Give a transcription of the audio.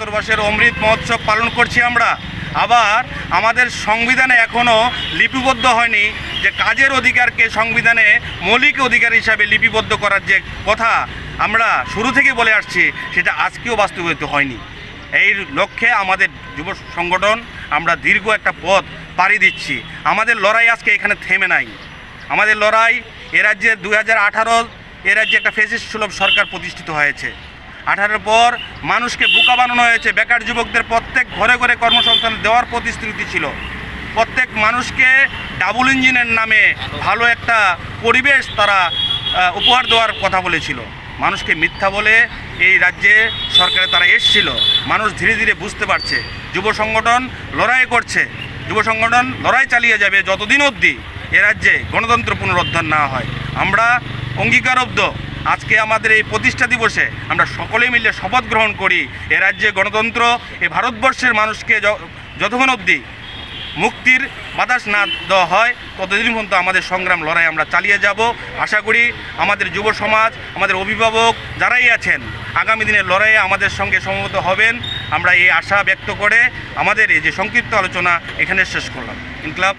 ৭৫ বর্ষের অমৃত মহোৎসব পালন করছি আমরা। আবার আমাদের সংবিধানে এখনও লিপিবদ্ধ হয়নি যে কাজের অধিকারকে সংবিধানে মৌলিক অধিকার হিসাবে লিপিবদ্ধ করার যে কথা আমরা শুরু থেকে বলে আসছি, সেটা আজকেও বাস্তবায়িত হয়নি। এই লক্ষ্যে আমাদের যুব সংগঠন আমরা দীর্ঘ একটা পথ পাড়ি দিচ্ছি। আমাদের লড়াই আজকে এখানে থেমে নাই। আমাদের লড়াই এ রাজ্যে 2018 এ রাজ্যে একটা ফ্যাসিস্ট সুলভ সরকার প্রতিষ্ঠিত হয়েছে। 18 পর মানুষকে বোকা বানানো হয়েছে। বেকার যুবকদের প্রত্যেক ঘরে ঘরে কর্মসংস্থান দেওয়ার প্রতিশ্রুতি ছিল। প্রত্যেক মানুষকে ডাবল ইঞ্জিনের নামে ভালো একটা পরিবেশ তারা উপহার দেওয়ার কথা বলেছিল। মানুষকে মিথ্যা বলে এই রাজ্যে সরকারে তারা এসেছিল। মানুষ ধীরে ধীরে বুঝতে পারছে। যুব সংগঠন লড়াই করছে, যুব সংগঠন লড়াই চালিয়ে যাবে যতদিন অবধি এ রাজ্যে গণতন্ত্র পুনরুদ্ধার না হয়। আমরা অঙ্গীকারবদ্ধ আজকে আমাদের এই প্রতিষ্ঠা দিবসে আমরা সকলে মিলে শপথ গ্রহণ করি, এ রাজ্যে গণতন্ত্র এই ভারতবর্ষের মানুষকে যতক্ষণ অবধি মুক্তির বাতাস না দেওয়া হয় ততদিন পর্যন্ত আমাদের সংগ্রাম লড়াই আমরা চালিয়ে যাব। আশা করি আমাদের যুব সমাজ, আমাদের অভিভাবক যারাই আছেন আগামী দিনের লড়াইয়ে আমাদের সঙ্গে সমবেত হবেন। আমরা এই আশা ব্যক্ত করে আমাদের এই যে সংক্ষিপ্ত আলোচনা এখানে শেষ করলাম। ইনকলাব।